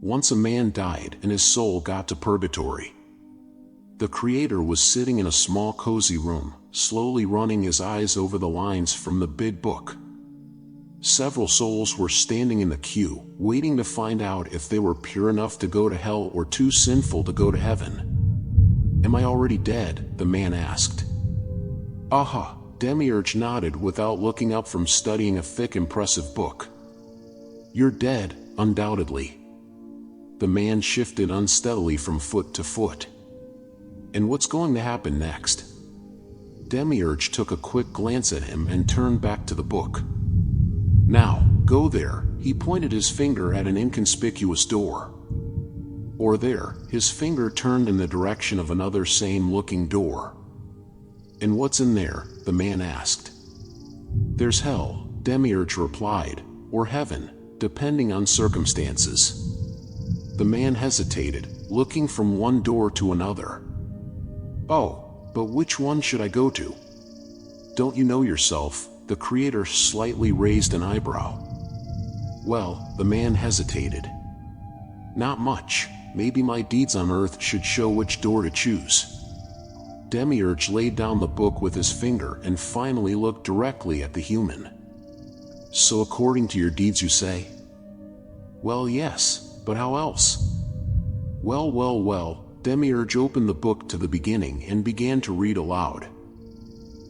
once a man died and his soul got to purgatory. The Creator was sitting in a small cozy room, slowly running his eyes over the lines from the big book. Several souls were standing in the queue, waiting to find out if they were pure enough to go to hell or too sinful to go to heaven. "Am I already dead?" the man asked. "Aha," Demiurge nodded without looking up from studying a thick, impressive book. "You're dead, undoubtedly." The man shifted unsteadily from foot to foot. "And what's going to happen next?" Demiurge took a quick glance at him and turned back to the book. "Now, go there," he pointed his finger at an inconspicuous door. "Or there," his finger turned in the direction of another same-looking door. "And what's in there?" the man asked. "There's hell," Demiurge replied, "or heaven, depending on circumstances." The man hesitated, looking from one door to another. "Oh, but which one should I go to?" "Don't you know yourself?" The Creator slightly raised an eyebrow. "Well," the man hesitated. "Not much. Maybe my deeds on earth should show which door to choose." Demiurge laid down the book with his finger and finally looked directly at the human. "So according to your deeds, you say?" "Well, yes, but how else?" Well, Demiurge opened the book to the beginning and began to read aloud.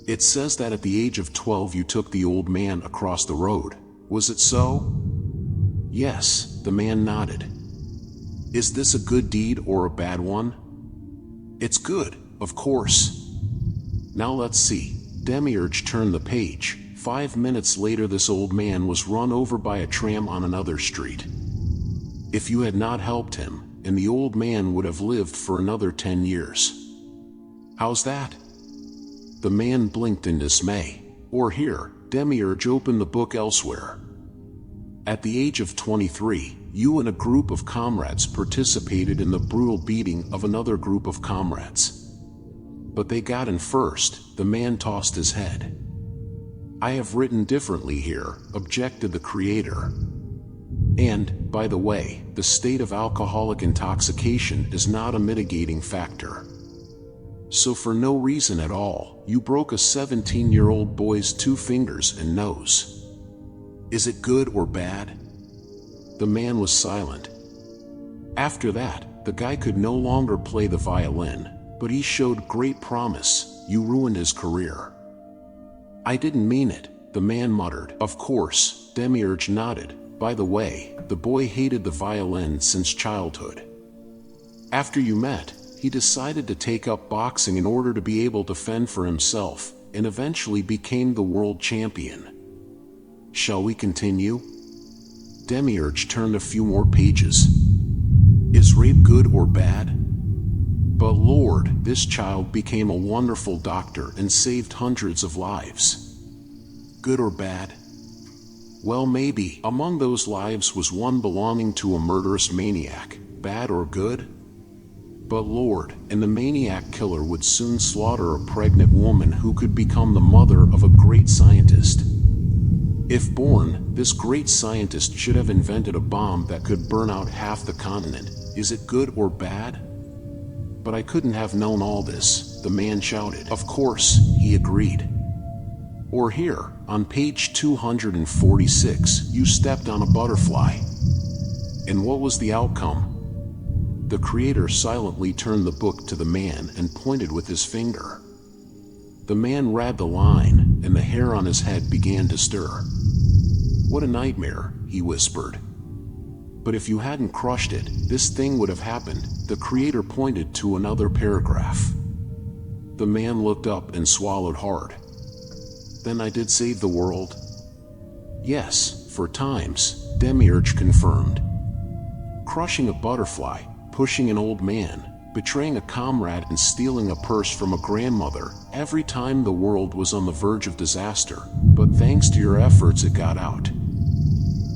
"It says that at the age of 12 you took the old man across the road. Was it so?" "Yes," the man nodded. "Is this a good deed or a bad one?" "It's good, of course." "Now let's see." Demiurge turned the page. 5 minutes later this old man was run over by a tram on another street. If you had not helped him, and the old man would have lived for another 10 years. How's that? The man blinked in dismay. Or here, Demiurge opened the book elsewhere. At the age of 23, you and a group of comrades participated in the brutal beating of another group of comrades. But they got in first. The man tossed his head. "I have written differently here," objected the Creator. "And, by the way, the state of alcoholic intoxication is not a mitigating factor. So for no reason at all, you broke a 17-year-old boy's 2 fingers and nose. Is it good or bad?" The man was silent. After that, the guy could no longer play the violin, but he showed great promise. You ruined his career. "I didn't mean it," the man muttered. "Of course," Demiurge nodded. "By the way, the boy hated the violin since childhood. After you met, he decided to take up boxing in order to be able to fend for himself, and eventually became the world champion. Shall we continue?" Demiurge turned a few more pages. "Is rape good or bad?" "But Lord, this child became a wonderful doctor and saved hundreds of lives. Good or bad?" "Well, maybe. Among those lives was one belonging to a murderous maniac. Bad or good?" "But Lord, and the maniac killer would soon slaughter a pregnant woman who could become the mother of a great scientist. If born, this great scientist should have invented a bomb that could burn out half the continent. Is it good or bad?" "But I couldn't have known all this," the man shouted. "Of course," he agreed. Or here, on page 246, you stepped on a butterfly. And what was the outcome? The Creator silently turned the book to the man and pointed with his finger. The man read the line, and the hair on his head began to stir. "What a nightmare," he whispered. "But if you hadn't crushed it, this thing would have happened." The Creator pointed to another paragraph. The man looked up and swallowed hard. "Then I did save the world?" "Yes, for times," Demiurge confirmed. "Crushing a butterfly, pushing an old man, betraying a comrade and stealing a purse from a grandmother, every time the world was on the verge of disaster, but thanks to your efforts it got out."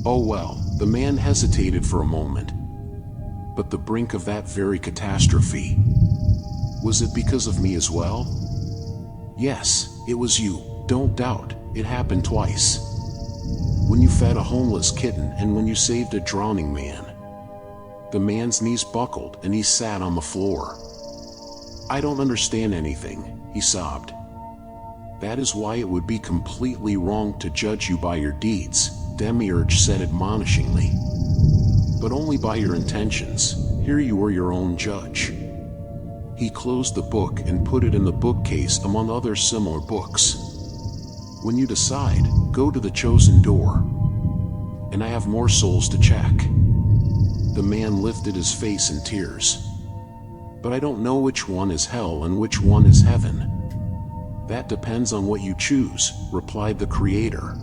"Oh well," the man hesitated for a moment. "But the brink of that very catastrophe, was it because of me as well?" "Yes, it was you, don't doubt, it happened twice. When you fed a homeless kitten and when you saved a drowning man." The man's knees buckled and he sat on the floor. "I don't understand anything," he sobbed. "That is why it would be completely wrong to judge you by your deeds," Demiurge said admonishingly. "But only by your intentions. Here you are your own judge." He closed the book and put it in the bookcase among other similar books. "When you decide, go to the chosen door. And I have more souls to check." The man lifted his face in tears. "But I don't know which one is hell and which one is heaven." "That depends on what you choose," replied the Creator.